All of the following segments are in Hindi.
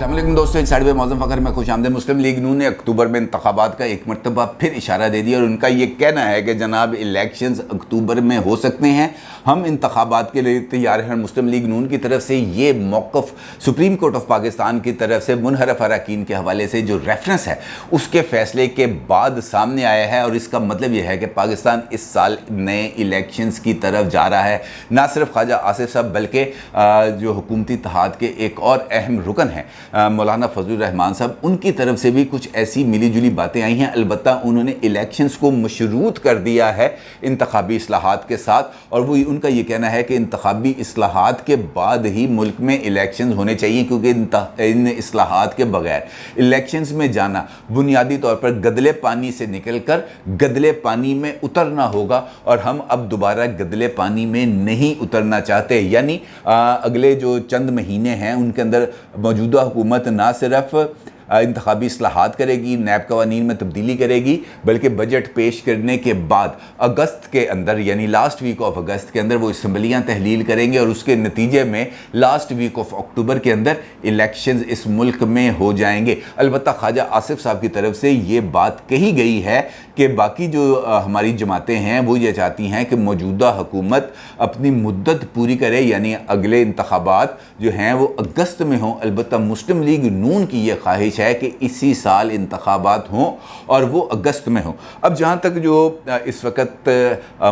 अस्सलामुअलैकुम दोस्तों, एक साइड पे मौज़म फ़खर में खुश आमदीद। मुस्लिम लीग नून ने अक्टूबर में इंतखाबात का एक मरतबा फिर इशारा दे दिया और उनका ये कहना है कि जनाब इलेक्शंस अक्टूबर में हो सकते हैं, हम इंतखाबात के लिए तैयार हैं। मुस्लिम लीग नून की तरफ से ये मौक़िफ़ सुप्रीम कोर्ट ऑफ पाकिस्तान की तरफ से मुनहरफ अरकान के हवाले से जो रेफरेंस है उसके फ़ैसले के बाद सामने आया है और इसका मतलब यह है कि पाकिस्तान इस साल नए इलेक्शंस की तरफ जा रहा है। ना सिर्फ ख्वाजा आसिफ साहब बल्कि जो हुकूमती इत्तेहाद के एक और अहम रुकन हैं मौलाना फजलुर रहमान साहब, उनकी तरफ से भी कुछ ऐसी मिली जुली बातें आई हैं। अलबत्ता उन्होंने इलेक्शंस को मशरूत कर दिया है इंतखाबी इस्लाहात के साथ और वो उनका ये कहना है कि इंतखाबी इस्लाहात के बाद ही मुल्क में इलेक्शंस होने चाहिए, क्योंकि इन इस्लाहात के बगैर इलेक्शंस में जाना बुनियादी तौर पर गदले पानी से निकल कर गदले पानी में उतरना होगा और हम अब दोबारा गदले पानी में नहीं उतरना चाहते। यानी अगले जो चंद महीने हैं उनके अंदर मौजूदा हुकूमत ना सिर्फ इंतखाबी इस्लाहात करेगी, नैब कवानीन में तब्दीली करेगी, बल्कि बजट पेश करने के बाद अगस्त के अंदर यानी लास्ट वीक ऑफ अगस्त के अंदर वो असम्बलियाँ तहलील करेंगे और उसके नतीजे में लास्ट वीक ऑफ अक्टूबर के अंदर इलेक्शंस इस मुल्क में हो जाएंगे। अलबत्ता ख्वाजा आसिफ साहब की तरफ से ये बात कही गई है कि बाकी जो हमारी जमातें हैं वो ये चाहती हैं कि मौजूदा हुकूमत अपनी मुद्दत पूरी करे, यानी अगले इंतखाबात जो हैं वो अगस्त में हों। अलबत्ता मुस्लिम लीग नून की ये ख्वाहिश है कि इसी साल इंतखाबात हों और वो अगस्त में हों। अब जहाँ तक जो इस वक्त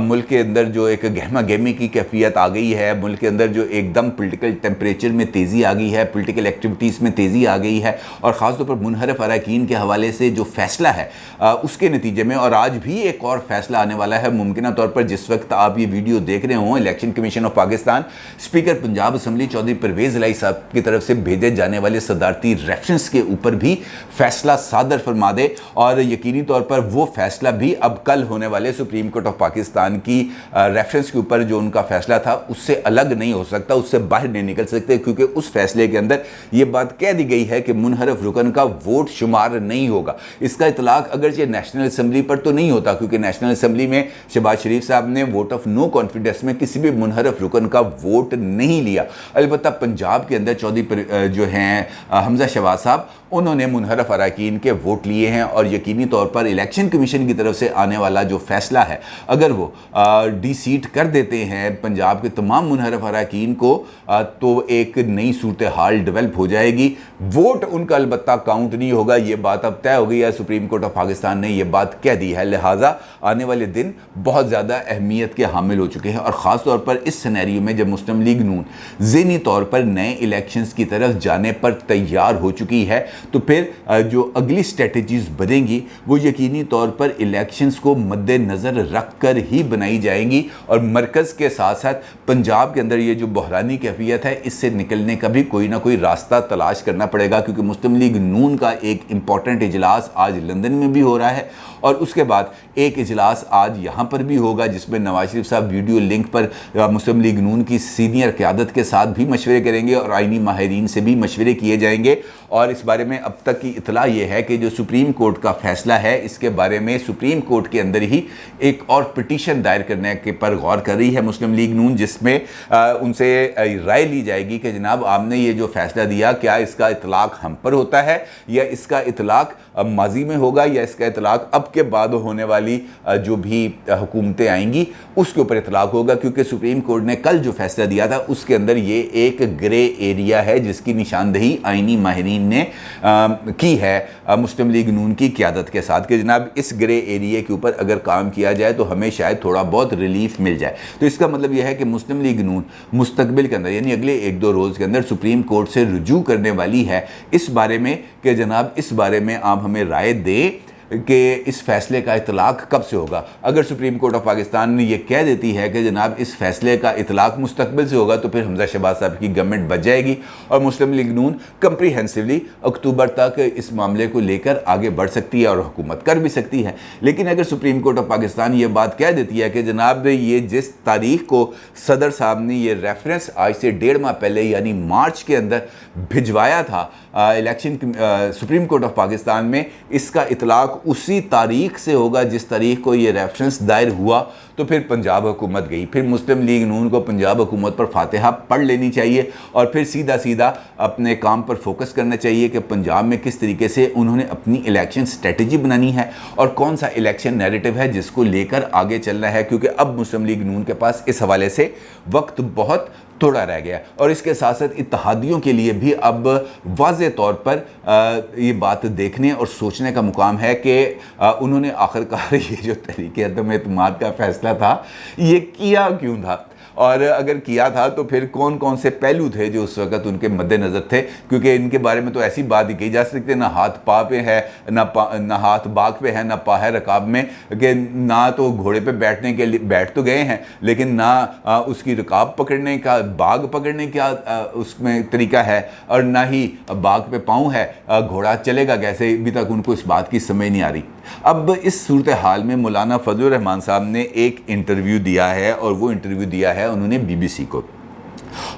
मुल्क के अंदर जो एक गहमा गहमी की कैफियत आ गई है, मुल्क के अंदर जो एकदम पॉलिटिकल टेम्परेचर में तेज़ी आ गई है, पॉलिटिकल एक्टिविटीज़ में तेज़ी आ गई है और ख़ास तौर पर मुनहरफ अरकान के हवाले से जो फ़ैसला है उसके नतीजे में, और आज भी एक और फैसला आने वाला है मुमकिन तौर पर जिस वक्त आप ये वीडियो देख रहे हों, election commission of Pakistan speaker Punjab assembly Chaudhry Pervez Elahi साहब की तरफ से भेजे जाने वाले सदारती रेफरेंस के ऊपर भी फैसला सादर फरमा दे और यकीनी तौर पर वो फैसला भी अब कल होने वाले सुप्रीम कोर्ट ऑफ पाकिस्तान की रेफरेंस के ऊपर जो उनका फैसला था उससे अलग नहीं हो सकता, उससे बाहर नहीं निकल सकते, क्योंकि उस फैसले के अंदर ये बात कह दी गई है कि मुनहरफ रुकन का वोट शुमार नहीं होगा। इसका इतलाक अगरचे नेशनल असम्बली पर तो नहीं होता, क्योंकि नेशनल असम्बली में शहबाज शरीफ साहब ने वोट ऑफ नो कॉन्फिडेंस में किसी भी मुनहरफ रुकन का वोट नहीं लिया। अलबत्ता पंजाब के अंदर चौधरी जो हैं हमजा शहबाज साहब, उन्होंने मुनहरफ अरकान के वोट लिए हैं और यकीनी तौर पर इलेक्शन कमीशन की तरफ से आने वाला जो फैसला है अगर वो डी सीट कर देते हैं पंजाब के तमाम मुनहरफ अरकान को तो एक नई सूरत हाल डेवलप हो जाएगी। वोट उनका अलबत्ता काउंट नहीं होगा, ये बात अब तय हो गई है, सुप्रीम कोर्ट ऑफ पाकिस्तान ने यह बात कह दी है। लिहाजा आने वाले दिन बहुत ज़्यादा अहमियत के हामिल हो चुके हैं और ख़ास तौर पर इस सिनेरियो में जब मुस्लिम लीग नून ज़हनी तौर पर नए इलेक्शंस की तरफ जाने पर तैयार हो चुकी है, तो फिर जो अगली स्ट्रेटजीज़ बनेंगी वो यकीनी तौर पर इलेक्शंस को मद्देनज़र रख कर ही बनाई जाएंगी और मरकज़ के साथ साथ पंजाब के अंदर ये जो बहरानी कैफियत है इससे निकलने का भी कोई ना कोई रास्ता तलाश करना पड़ेगा, क्योंकि मुस्लिम लीग नून का एक इम्पॉर्टेंट इजलास आज लंदन में भी हो रहा है और उसके बाद एक इजलास आज यहाँ पर भी होगा जिसमें नवाज शरीफ साहब वीडियो लिंक पर मुस्लिम लीग नून की सीनियर क़यादत के साथ भी मशवरे करेंगे और आइनी माहिरीन से भी मशवरे किए जाएंगे। और इस बारे में अब तक की इतला ये है कि जो सुप्रीम कोर्ट का फैसला है इसके बारे में सुप्रीम कोर्ट के अंदर ही एक और पिटीशन दायर करने के पर गौर कर रही है मुस्लिम लीग नून, जिसमें उनसे राय ली जाएगी कि जनाब आपने ये जो फैसला दिया क्या इसका इतलाक हम पर होता है या इसका इतलाक माजी में होगा या इसका इतलाक अब के बाद होने वाली जो भी हुकूमतें आएंगी उसके ऊपर इतलाक होगा, क्योंकि सुप्रीम कोर्ट ने कल जो फैसला दिया था उसके अंदर ये एक ग्रे एरिया है जिसकी निशानदही आइनी माहिरीन ने की है मुस्लिम लीग नून की क़यादत के साथ कि जनाब इस ग्रे एरिया के ऊपर अगर काम किया जाए तो हमें शायद थोड़ा बहुत रिलीफ मिल जाए। तो इसका मतलब यह है कि मुस्लिम लीग नून मुस्तकबिल के अंदर यानी अगले एक दो रोज़ के अंदर सुप्रीम कोर्ट से रुजू करने वाली है इस बारे में कि जनाब इस बारे में आप हमें राय दें कि इस फैसले का इतलाक कब से होगा। अगर सुप्रीम कोर्ट ऑफ पाकिस्तान ने यह कह देती है कि जनाब इस फैसले का इतलाक मुस्तकबिल से होगा तो फिर हमजा शहबाज साहब की गवर्नमेंट बच जाएगी और मुस्लिम लीग नून कंप्रीहेंसिवली अक्टूबर तक इस मामले को लेकर आगे बढ़ सकती है और हुकूमत कर भी सकती है। लेकिन अगर सुप्रीम कोर्ट ऑफ पाकिस्तान ये बात कह देती है कि जनाब ये जिस तारीख को सदर साहब ने ये रेफरेंस आज से 1.5 माह पहले यानी मार्च के अंदर भिजवाया था election supreme court of Pakistan में, इसका इतलाक उसी तारीख से होगा जिस तारीख को ये रेफरेंस दायर हुआ, तो फिर पंजाब हुकूमत गई, फिर मुस्लिम लीग नून को पंजाब हुकूमत पर फातिहा पढ़ लेनी चाहिए और फिर सीधा सीधा अपने काम पर फोकस करना चाहिए कि पंजाब में किस तरीके से उन्होंने अपनी इलेक्शन स्ट्रेटजी बनानी है और कौन सा इलेक्शन नैरेटिव है जिसको लेकर आगे चलना है, क्योंकि अब मुस्लिम लीग नून के पास इस हवाले से वक्त बहुत थोड़ा रह गया। और इसके साथ साथ इत्तेहादियों के लिए भी अब वाज़े तौर पर ये बात देखने और सोचने का मुकाम है कि उन्होंने आखिरकार ये जो तरीके अदम एतमाद का फैसला था ये किया क्यों था, और अगर किया था तो फिर कौन कौन से पहलू थे जो उस वक़्त उनके मद्देनज़र थे, क्योंकि इनके बारे में तो ऐसी बात ही कही जा सकती है, ना हाथ पा पे है, ना हाथ बाग पे है, ना पा है रकाब में, कि ना तो घोड़े पे बैठने के लिए बैठ तो गए हैं लेकिन ना उसकी रकाब पकड़ने का, बाग पकड़ने का उसमें तरीका है, और ना ही बाग पे पाँव है, घोड़ा चलेगा कैसे, अभी तक उनको इस बात की समझ नहीं आ रही। अब इस सूरत हाल में मौलाना फजलुर रहमान साहब ने एक इंटरव्यू दिया है, और वो इंटरव्यू दिया है उन्होंने BBC को,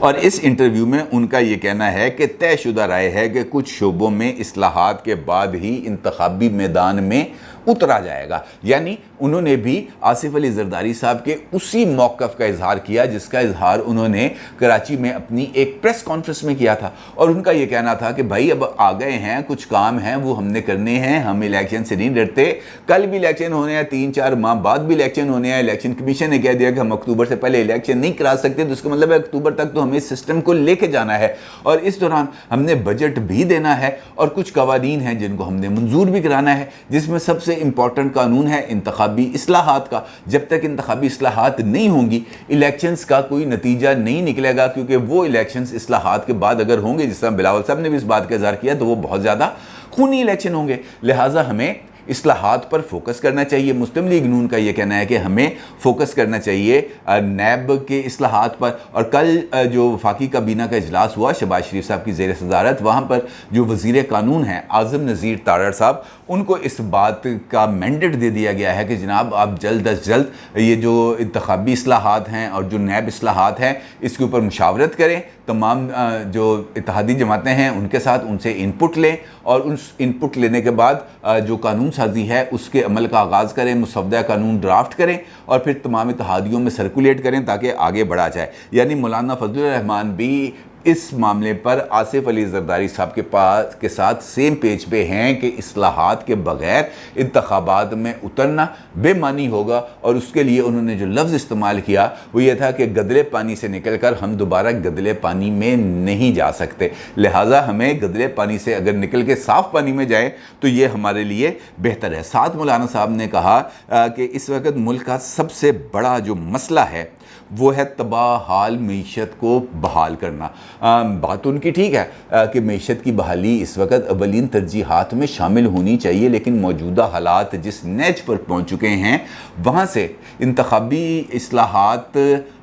और इस इंटरव्यू में उनका ये कहना है कि तयशुदा राय है कि कुछ शोबों में इस्लाहात के बाद ही इंतखाबी मैदान में उतरा जाएगा। यानी उन्होंने भी आसिफ अली जरदारी साहब के उसी मौक़िफ़ का इजहार किया जिसका इजहार उन्होंने कराची में अपनी एक प्रेस कॉन्फ्रेंस में किया था, और उनका ये कहना था कि भाई अब आ गए हैं, कुछ काम हैं वो हमने करने हैं, हम इलेक्शन से नहीं डरते, कल भी इलेक्शन होने हैं, 3-4 माह बाद भी इलेक्शन होने हैं, इलेक्शन कमीशन ने कह दिया कि हम अक्टूबर से पहले इलेक्शन नहीं करा सकते, तो इसका मतलब है अक्टूबर तक तो हमें इस सिस्टम को लेके जाना है, और इस दौरान हमने बजट भी देना है और कुछ कवानीन हैं जिनको हमने मंजूर भी कराना है, जिसमें सबसे इंपॉर्टेंट कानून है इंतखाबी इस्लाहात का। जब तक इंतखाबी इस्लाहात नहीं होंगी इलेक्शंस का कोई नतीजा नहीं निकलेगा, क्योंकि वो इलेक्शंस इस्लाहात के बाद अगर होंगे, जिस तरह बिलावल साहब ने भी इस बात का इज़हार किया, तो वो बहुत ज़्यादा खूनी इलेक्शन होंगे। लिहाजा हमें इस्लाहात पर फोकस करना चाहिए। मुस्लिम लीग नून का ये कहना है कि हमें फोकस करना चाहिए नैब के इस्लाहात पर, और कल जो वफाकी काबीना का इजलास हुआ शहबाज शरीफ साहब की ज़ेर सदारत, वहाँ पर जो वज़ीर कानून हैं आज़म नज़ीर तारड़ साहब, उनको इस बात का मैंडेट दे दिया गया है कि जनाब आप जल्द अज जल्द ये जो इंतखाबी इस्लाहात हैं और जो नैब इस्लाहात हैं इसके ऊपर मुशावरत करें, तमाम जो इत्तेहादी जमातें हैं उनके साथ उनसे इनपुट लें, और उस इनपुट लेने के बाद जो कानून साजी है उसके अमल का आगाज़ करें, मुसवदा कानून ड्राफ्ट करें और फिर तमाम इत्तेहादियों में सर्कुलेट करें ताकि आगे बढ़ा जाए। यानी मौलाना फजलुर रहमान भी इस मामले पर आसिफ अली जरदारी साहब के साथ सेम पेज पे हैं कि इस्लाहात के बग़ैर इंतखाबात में उतरना बेमानी होगा, और उसके लिए उन्होंने जो लफ्ज़ इस्तेमाल किया वो ये था कि गदले पानी से निकल कर हम दोबारा गदले पानी में नहीं जा सकते, लिहाजा हमें गदले पानी से अगर निकल के साफ़ पानी में जाएं तो ये हमारे लिए बेहतर है। साथ मौलाना साहब ने कहा कि इस वक्त मुल्क का सबसे बड़ा जो मसला है वो है तबाह हाल मीशत को बहाल करना। बात उनकी ठीक है कि मीशत की बहाली इस वक्त अवलीन तरजीहात में शामिल होनी चाहिए, लेकिन मौजूदा हालात जिस नेच पर पहुँच चुके हैं वहाँ से इंतखाबी इस्लाहात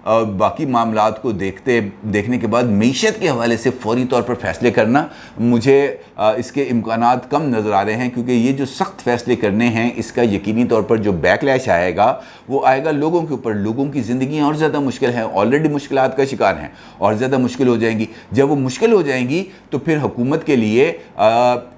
और बाकी मामलात को देखने के बाद मीशत के हवाले से फौरी तौर पर फ़ैसले करना मुझे इसके इम्कानात कम नज़र आ रहे हैं, क्योंकि ये जो सख्त फ़ैसले करने हैं इसका यकीनी तौर पर जो बैकलैश आएगा वो आएगा लोगों के ऊपर। लोगों की ज़िंदगी और ज़्यादा मुश्किल है, ऑलरेडी मुश्किलात का शिकार हैं और ज़्यादा मुश्किल हो जाएंगी। जब वो मुश्किल हो जाएंगी तो फिर हुकूमत के लिए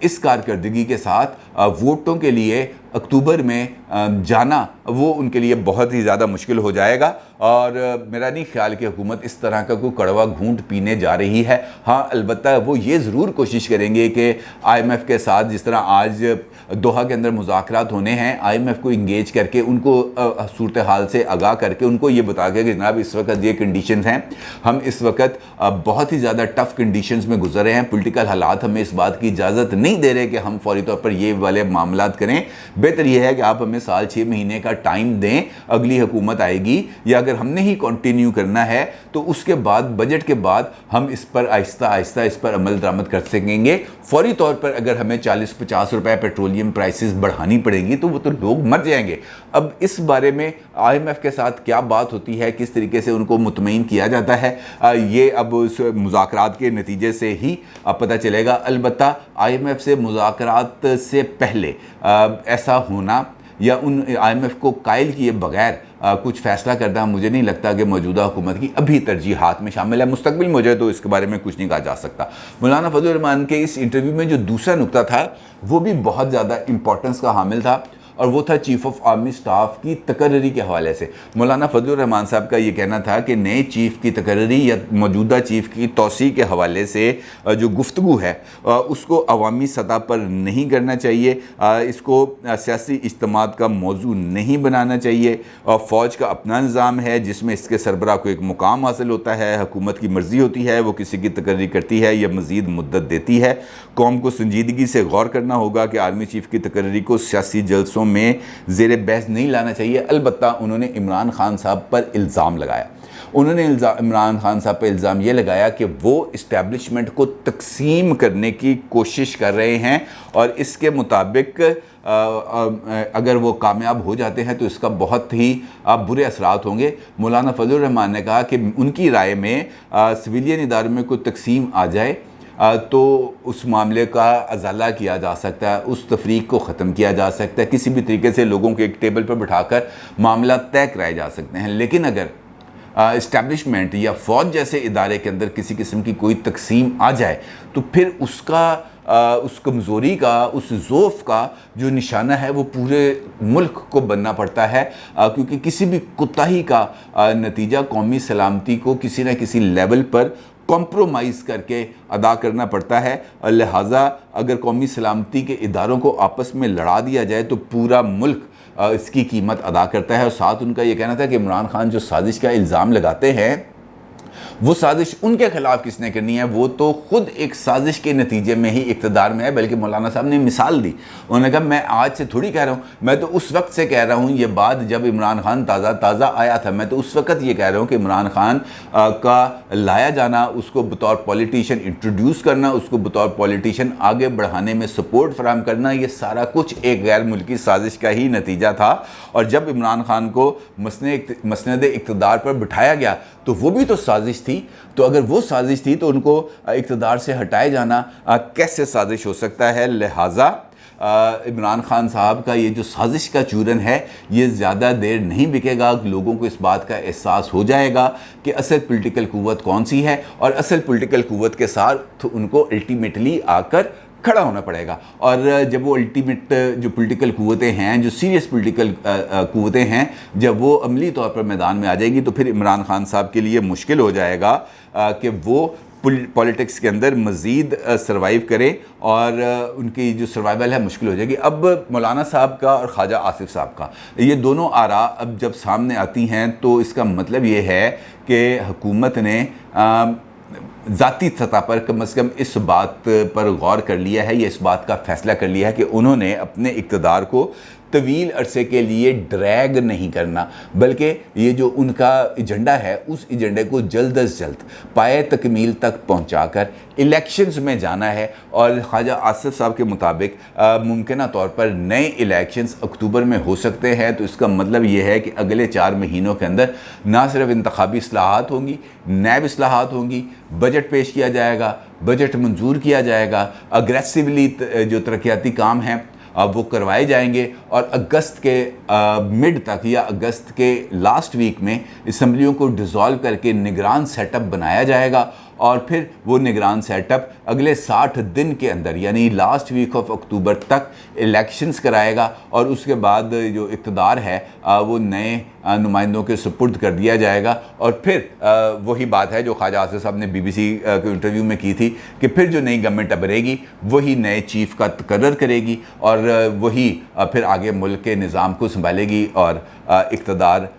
इस कारकर्दगी के साथ वोटों के लिए अक्टूबर में जाना वो उनके लिए बहुत ही ज़्यादा मुश्किल हो जाएगा, और मेरा नहीं ख्याल कि हुकूमत इस तरह का कोई कड़वा घूंट पीने जा रही है। हाँ, अलबत्ता वो ये ज़रूर कोशिश करेंगे कि IMF के साथ जिस तरह आज दोहा के अंदर मुज़ाकरात होने हैं, IMF को इंगेज करके उनको सूरत हाल से आगाह करके उनको ये बता के कि जनाब इस वक्त ये कंडीशंस हैं, हम इस वक्त बहुत ही ज़्यादा टफ़ कंडीशंस में गुजर रहे हैं, पॉलिटिकल हालात हमें इस बात की इजाज़त नहीं दे रहे कि हम फौरी तौर पर ये वाले मामलात करें। बेहतर यह है कि आप हमें साल 6 महीने का टाइम दें, अगली हुकूमत आएगी, या अगर हमने ही कंटिन्यू करना है तो उसके बाद बजट के बाद हम इस पर आहिस्ता आहिस्ता इस पर अमल दरामद कर सकेंगे। फौरी तौर पर अगर हमें 40-50 रुपए पेट्रोलियम प्राइसेस बढ़ानी पड़ेंगी तो वो तो लोग मर जाएंगे। अब इस बारे में IMF के साथ क्या बात होती है, किस तरीके से उनको मुतमईन किया जाता है, ये अब उस मुज़ाकरात के नतीजे से ही पता चलेगा। अलबत्ता IMF से मुज़ाकरात से पहले ऐसा होना या उन IMF को कायल किए बगैर कुछ फैसला करना मुझे नहीं लगता कि मौजूदा हुकूमत की अभी तरजीहात में शामिल है। मुस्तकबिल मुझे तो इसके बारे में कुछ नहीं कहा जा सकता। मौलाना फजलुर रहमान के इस इंटरव्यू में जो दूसरा नुकता था वो भी बहुत ज़्यादा इंपॉर्टेंस का हामिल था, और वो था चीफ ऑफ आर्मी स्टाफ की तकर्री के हवाले से। मौलाना फजलुर रहमान साहब का ये कहना था कि नए चीफ़ की तकर्री या मौजूदा चीफ़ की तौसी के हवाले से जो गुफ्तगू है उसको अवामी सतह पर नहीं करना चाहिए, इसको सियासी इज्तिमात का मौजू नहीं बनाना चाहिए। फ़ौज का अपना निज़ाम है जिसमें इसके सरबराह को एक मुकाम हासिल होता है, हुकूमत की मर्ज़ी होती है, वो किसी की तकर्री करती है या मज़ीद मुद्दत देती है। कौम को संजीदगी से गौर करना होगा कि आर्मी चीफ़ की तकर्री को सियासी जलसों में ज़ेरे बहस नहीं लाना चाहिए। अलबत्ता उन्होंने इमरान खान साहब पर इल्ज़ाम लगाया। उन्होंने इमरान खान साहब पर इल्ज़ाम ये लगाया कि वो इस्टेब्लिशमेंट को तकसीम करने की कोशिश कर रहे हैं, और इसके मुताबिक अगर वो कामयाब हो जाते हैं तो इसका बहुत ही बुरे असरात होंगे। मौलाना फजलुर रहमान ने कहा कि उनकी राय में सिविलियन इदारों में कोई तकसीम आ जाए तो उस मामले का अजाला किया जा सकता है, उस तफरीक को ख़त्म किया जा सकता है, किसी भी तरीके से लोगों को एक टेबल पर बिठाकर मामला तय कराए जा सकते हैं। लेकिन अगर इस्टेब्लिशमेंट या फ़ौज जैसे इदारे के अंदर किसी किस्म की कोई तकसीम आ जाए तो फिर उसका उस कमज़ोरी का, उस ज़ोफ़ का जो निशाना है वो पूरे मुल्क को बनना पड़ता है, क्योंकि किसी भी कोताही का नतीजा कौमी सलामती को किसी न किसी लेवल पर कॉम्प्रोमाइज़ करके अदा करना पड़ता है। लिहाजा अगर कौमी सलामती के इदारों को आपस में लड़ा दिया जाए तो पूरा मुल्क इसकी कीमत अदा करता है। और साथ उनका ये कहना था कि इमरान खान जो साजिश का इल्ज़ाम लगाते हैं वो साजिश उनके खिलाफ किसने करनी है, वो तो खुद एक साजिश के नतीजे में ही इक़्तिदार में है। बल्कि मौलाना साहब ने मिसाल दी, उन्होंने कहा मैं आज से थोड़ी कह रहा हूँ, मैं तो उस वक्त से कह रहा हूँ, ये बात जब इमरान खान ताज़ा आया था, मैं तो उस वक्त ये कह रहा हूँ कि इमरान खान का लाया जाना, उसको बतौर पॉलिटिशियन इंट्रोड्यूस करना, उसको बतौर पॉलिटिशियन आगे बढ़ाने में सपोर्ट फराहम करना, ये सारा कुछ एक गैर मुल्की साजिश का ही नतीजा था। और जब इमरान खान को मसनद इक़्तिदार पर बिठाया गया तो वो भी तो साजिश थी। तो अगर वो साजिश थी तो उनको इक़्तिदार से हटाए जाना कैसे साजिश हो सकता है। लिहाजा इमरान खान साहब का ये जो साजिश का चूरन है ये ज़्यादा देर नहीं बिकेगा। लोगों को इस बात का एहसास हो जाएगा कि असल पॉलिटिकल क़ुव्वत कौन सी है, और असल पॉलिटिकल क़ुव्वत के साथ उनको अल्टीमेटली आकर खड़ा होना पड़ेगा। और जब वो अल्टीमेट जो पॉलिटिकल क़ुव्वतें हैं, जो सीरियस पॉलिटिकल क़ुव्वतें हैं, जब वो अमली तौर पर मैदान में आ जाएगी तो फिर इमरान खान साहब के लिए मुश्किल हो जाएगा कि वो पॉलिटिक्स के अंदर मज़ीद सर्वाइव करें, और उनकी जो सर्वाइवल है मुश्किल हो जाएगी। अब मौलाना साहब का और ख्वाजा आसिफ साहब का ये दोनों आरा अब जब सामने आती हैं तो इसका मतलब ये है कि हुकूमत ने ज़ाती सतह पर कम से कम इस बात पर गौर कर लिया है, या इस बात का फ़ैसला कर लिया है कि उन्होंने अपने इक़्तिदार को तवील अरसे के लिए ड्रैग नहीं करना, बल्कि ये जो उनका एजेंडा है उस एजेंडे को जल्द अज जल्द पाए तकमील तक पहुंचाकर इलेक्शंस में जाना है। और ख्वाजा आसिफ साहब के मुताबिक मुमकिन तौर पर नए इलेक्शंस अक्टूबर में हो सकते हैं। तो इसका मतलब ये है कि अगले 4 महीनों के अंदर ना सिर्फ इंतखाबी इस्लाहात होंगी, नैब इस्लाहात होंगी, बजट पेश किया जाएगा, बजट मंजूर किया जाएगा, अग्रेसिवली जो तरक्याती काम हैं वो करवाए जाएंगे, और अगस्त के मिड तक या अगस्त के लास्ट वीक में असम्बलियों को डिज़ोल्व करके निगरान सेटअप बनाया जाएगा, और फिर वो निगरान सेटअप अगले 60 दिन के अंदर यानी लास्ट वीक ऑफ अक्टूबर तक इलेक्शंस कराएगा, और उसके बाद जो इक़्तिदार है वो नए नुमाइंदों के सुपुर्द कर दिया जाएगा। और फिर वही बात है जो ख्वाजा आसिफ साहब ने BBC के इंटरव्यू में की थी कि फिर जो नई गवर्नमेंट अबरेगी वही नए चीफ़ का तकर्रर करेगी, और वही फिर आगे मुल्क के निज़ाम को संभालेगी, और इक़्तिदार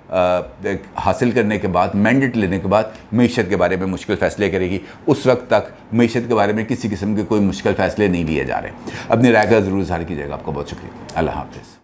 हासिल करने के बाद, मैंडेट लेने के बाद मईशत के बारे में मुश्किल फ़ैसले करेगी। उस वक्त तक मईशत के बारे में किसी किस्म के कोई मुश्किल फ़ैसले नहीं लिए जा रहे। अपनी राय का ज़रूर इज़हार कीजिएगा। आपका बहुत शुक्रिया। अल्लाह हाफ़िज़।